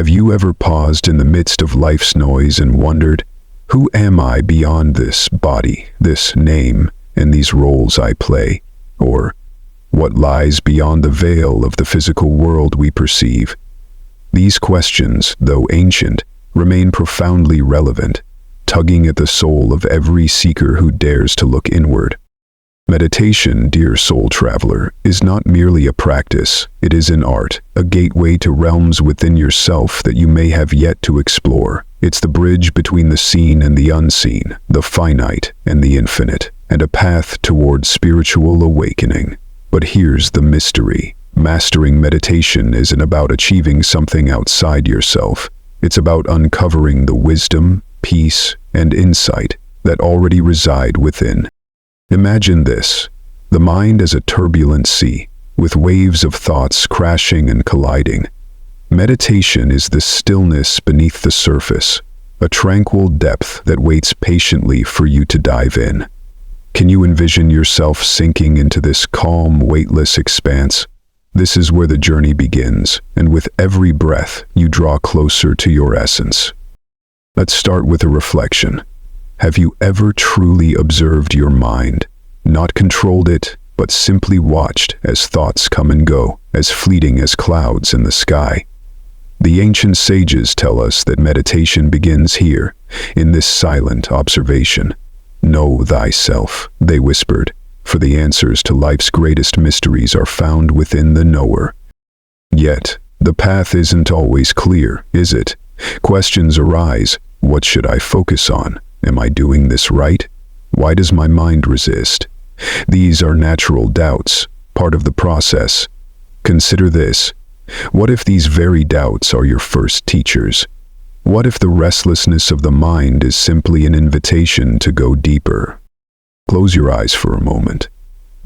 Have you ever paused in the midst of life's noise and wondered, who am I beyond this body, this name, and these roles I play? Or, what lies beyond the veil of the physical world we perceive? These questions, though ancient, remain profoundly relevant, tugging at the soul of every seeker who dares to look inward. Meditation, dear soul traveler, is not merely a practice, it is an art, a gateway to realms within yourself that you may have yet to explore. It's the bridge between the seen and the unseen, the finite and the infinite, and a path toward spiritual awakening. But here's the mystery. Mastering meditation isn't about achieving something outside yourself. It's about uncovering the wisdom, peace, and insight that already reside within. Imagine this, the mind as a turbulent sea, with waves of thoughts crashing and colliding. Meditation is the stillness beneath the surface, a tranquil depth that waits patiently for you to dive in. Can you envision yourself sinking into this calm, weightless expanse? This is where the journey begins, and with every breath, you draw closer to your essence. Let's start with a reflection. Have you ever truly observed your mind, not controlled it, but simply watched as thoughts come and go, as fleeting as clouds in the sky? The ancient sages tell us that meditation begins here, in this silent observation. Know thyself, they whispered, for the answers to life's greatest mysteries are found within the knower. Yet, the path isn't always clear, is it? Questions arise. What should I focus on? Am I doing this right? Why does my mind resist? These are natural doubts, part of the process. Consider this. What if these very doubts are your first teachers? What if the restlessness of the mind is simply an invitation to go deeper? Close your eyes for a moment.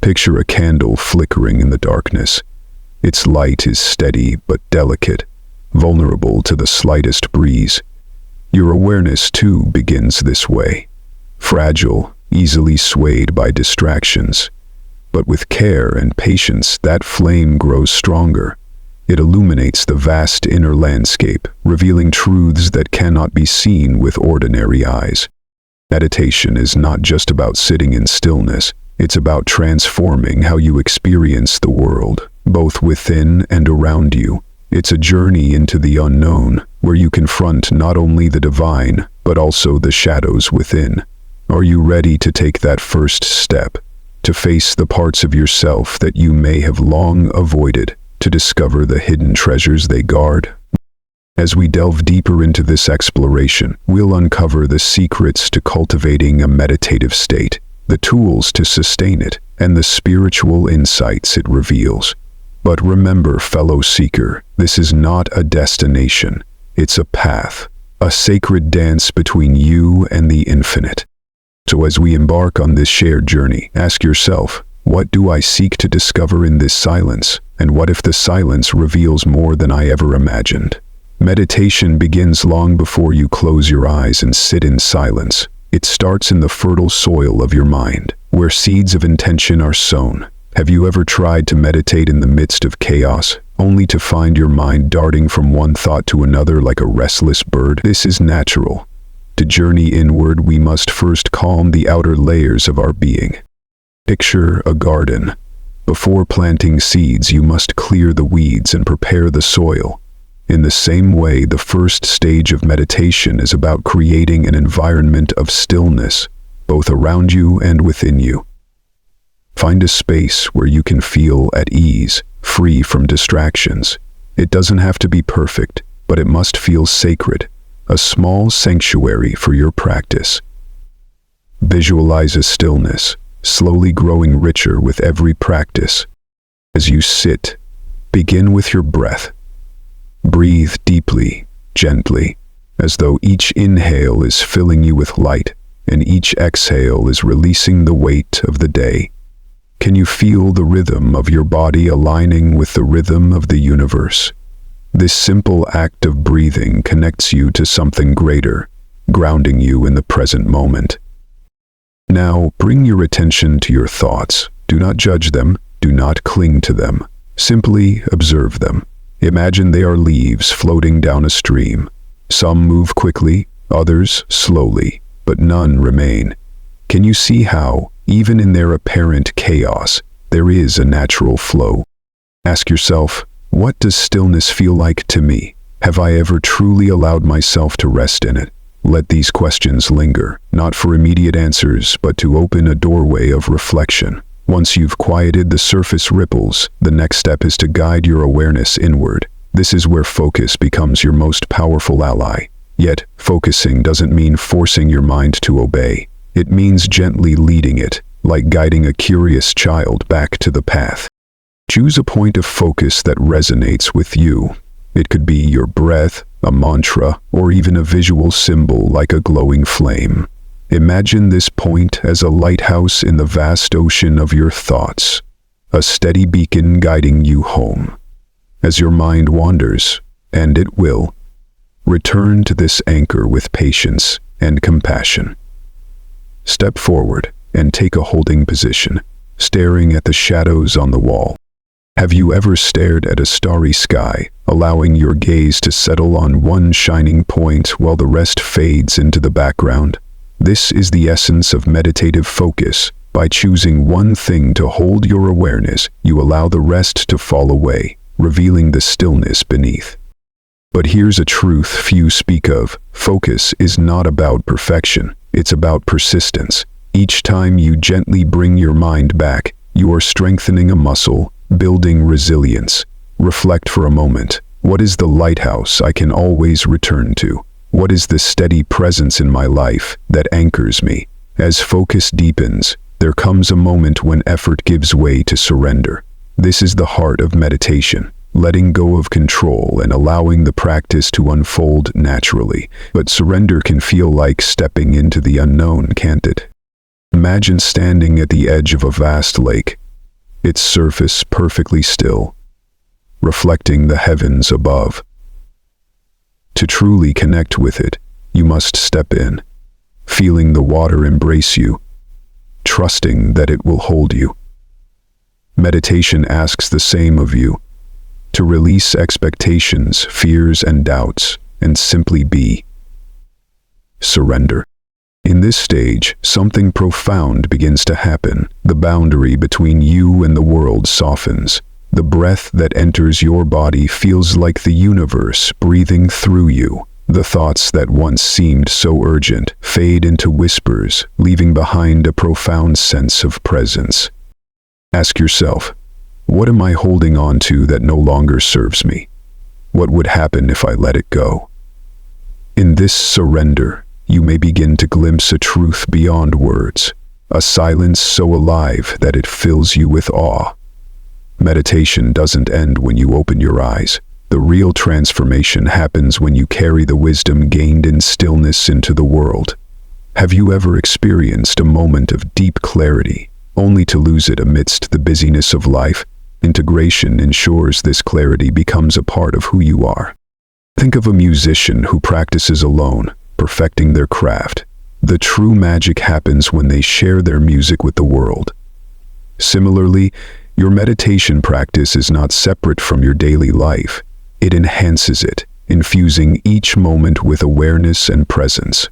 Picture a candle flickering in the darkness. Its light is steady but delicate, vulnerable to the slightest breeze. Your awareness, too, begins this way. Fragile, easily swayed by distractions. But with care and patience, that flame grows stronger. It illuminates the vast inner landscape, revealing truths that cannot be seen with ordinary eyes. Meditation is not just about sitting in stillness. It's about transforming how you experience the world, both within and around you. It's a journey into the unknown, where you confront not only the divine, but also the shadows within. Are you ready to take that first step, to face the parts of yourself that you may have long avoided, to discover the hidden treasures they guard? As we delve deeper into this exploration, we'll uncover the secrets to cultivating a meditative state, the tools to sustain it, and the spiritual insights it reveals. But remember, fellow seeker, this is not a destination. It's a path, a sacred dance between you and the infinite. So as we embark on this shared journey, ask yourself, what do I seek to discover in this silence? And what if the silence reveals more than I ever imagined? Meditation begins long before you close your eyes and sit in silence. It starts in the fertile soil of your mind, where seeds of intention are sown. Have you ever tried to meditate in the midst of chaos, only to find your mind darting from one thought to another like a restless bird? This is natural. To journey inward, we must first calm the outer layers of our being. Picture a garden. Before planting seeds, you must clear the weeds and prepare the soil. In the same way, the first stage of meditation is about creating an environment of stillness, both around you and within you. Find a space where you can feel at ease, free from distractions. It doesn't have to be perfect, but it must feel sacred, a small sanctuary for your practice. Visualize a stillness, slowly growing richer with every practice. As you sit, begin with your breath. Breathe deeply, gently, as though each inhale is filling you with light, and each exhale is releasing the weight of the day. Can you feel the rhythm of your body aligning with the rhythm of the universe? This simple act of breathing connects you to something greater, grounding you in the present moment. Now, bring your attention to your thoughts. Do not judge them, do not cling to them. Simply observe them. Imagine they are leaves floating down a stream. Some move quickly, others slowly, but none remain. Can you see how, even in their apparent chaos, there is a natural flow? Ask yourself, what does stillness feel like to me? Have I ever truly allowed myself to rest in it? Let these questions linger, not for immediate answers, but to open a doorway of reflection. Once you've quieted the surface ripples, the next step is to guide your awareness inward. This is where focus becomes your most powerful ally. Yet, focusing doesn't mean forcing your mind to obey. It means gently leading it, like guiding a curious child back to the path. Choose a point of focus that resonates with you. It could be your breath, a mantra, or even a visual symbol like a glowing flame. Imagine this point as a lighthouse in the vast ocean of your thoughts, a steady beacon guiding you home. As your mind wanders, and it will, return to this anchor with patience and compassion. Step forward and take a holding position, staring at the shadows on the wall. Have you ever stared at a starry sky, allowing your gaze to settle on one shining point while the rest fades into the background? This is the essence of meditative focus. By choosing one thing to hold your awareness, you allow the rest to fall away, revealing the stillness beneath. But here's a truth few speak of. Focus is not about perfection, it's about persistence. Each time you gently bring your mind back, you are strengthening a muscle, building resilience. Reflect for a moment. What is the lighthouse I can always return to? What is the steady presence in my life that anchors me? As focus deepens, there comes a moment when effort gives way to surrender. This is the heart of meditation, letting go of control and allowing the practice to unfold naturally. But surrender can feel like stepping into the unknown, can't it? Imagine standing at the edge of a vast lake, its surface perfectly still, reflecting the heavens above. To truly connect with it, you must step in, feeling the water embrace you, trusting that it will hold you. Meditation asks the same of you, to release expectations, fears, and doubts, and simply be. Surrender. In this stage, something profound begins to happen. The boundary between you and the world softens. The breath that enters your body feels like the universe breathing through you. The thoughts that once seemed so urgent fade into whispers, leaving behind a profound sense of presence. Ask yourself, what am I holding on to that no longer serves me? What would happen if I let it go? In this surrender, you may begin to glimpse a truth beyond words, a silence so alive that it fills you with awe. Meditation doesn't end when you open your eyes. The real transformation happens when you carry the wisdom gained in stillness into the world. Have you ever experienced a moment of deep clarity, only to lose it amidst the busyness of life? Integration ensures this clarity becomes a part of who you are. Think of a musician who practices alone, perfecting their craft. The true magic happens when they share their music with the world. Similarly, your meditation practice is not separate from your daily life. It enhances it, infusing each moment with awareness and presence.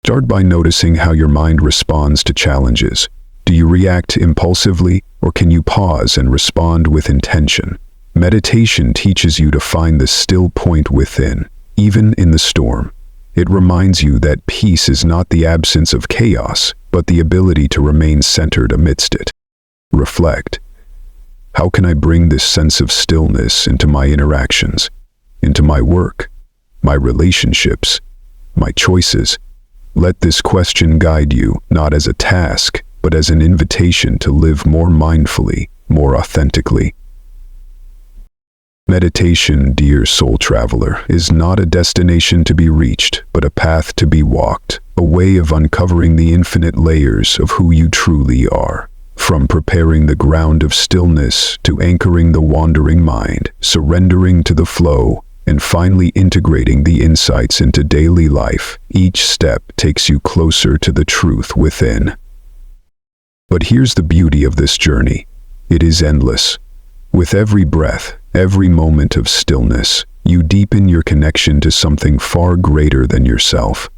Start by noticing how your mind responds to challenges. Do you react impulsively, or can you pause and respond with intention? Meditation teaches you to find the still point within, even in the storm. It reminds you that peace is not the absence of chaos, but the ability to remain centered amidst it. Reflect. How can I bring this sense of stillness into my interactions, into my work, my relationships, my choices? Let this question guide you, not as a task, but as an invitation to live more mindfully, more authentically. Meditation, dear soul traveler, is not a destination to be reached, but a path to be walked, a way of uncovering the infinite layers of who you truly are. From preparing the ground of stillness to anchoring the wandering mind, surrendering to the flow, and finally integrating the insights into daily life, each step takes you closer to the truth within. But here's the beauty of this journey. It is endless. With every breath, Every moment of stillness, you deepen your connection to something far greater than yourself.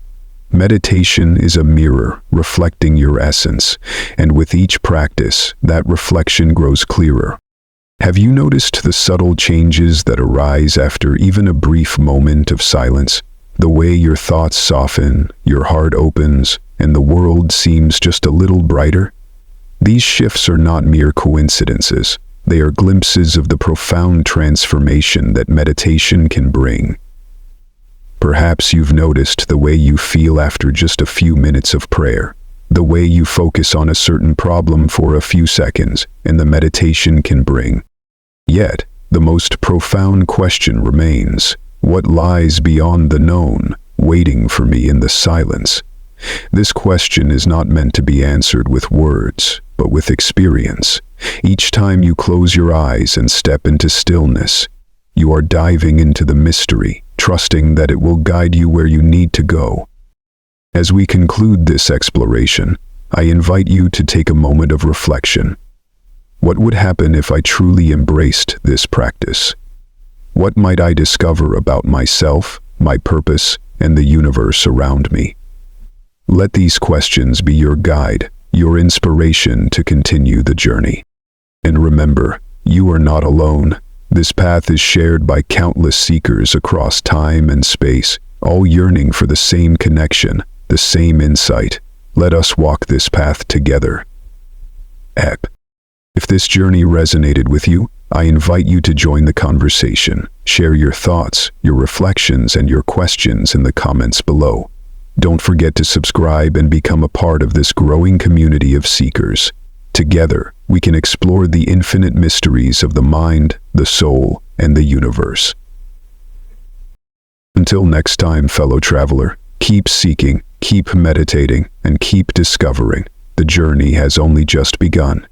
Meditation is a mirror reflecting your essence, and with each practice, that reflection grows clearer. Have you noticed the subtle changes that arise after even a brief moment of silence? The way your thoughts soften, your heart opens, and the world seems just a little brighter? These shifts are not mere coincidences. They are glimpses of the profound transformation that meditation can bring. Perhaps you've noticed the way you feel after just a few minutes of prayer, the way you focus on a certain problem for a few seconds, and the meditation can bring. Yet, the most profound question remains: what lies beyond the known, waiting for me in the silence? This question is not meant to be answered with words, but with experience. Each time you close your eyes and step into stillness, you are diving into the mystery, trusting that it will guide you where you need to go. As we conclude this exploration, I invite you to take a moment of reflection. What would happen if I truly embraced this practice? What might I discover about myself, my purpose, and the universe around me? Let these questions be your guide, your inspiration to continue the journey. And remember, you are not alone. This path is shared by countless seekers across time and space, all yearning for the same connection, the same insight. Let us walk this path together. If this journey resonated with you, I invite you to join the conversation. Share your thoughts, your reflections, and your questions in the comments below. Don't forget to subscribe and become a part of this growing community of seekers. Together, we can explore the infinite mysteries of the mind, the soul, and the universe. Until next time, fellow traveler, keep seeking, keep meditating, and keep discovering. The journey has only just begun.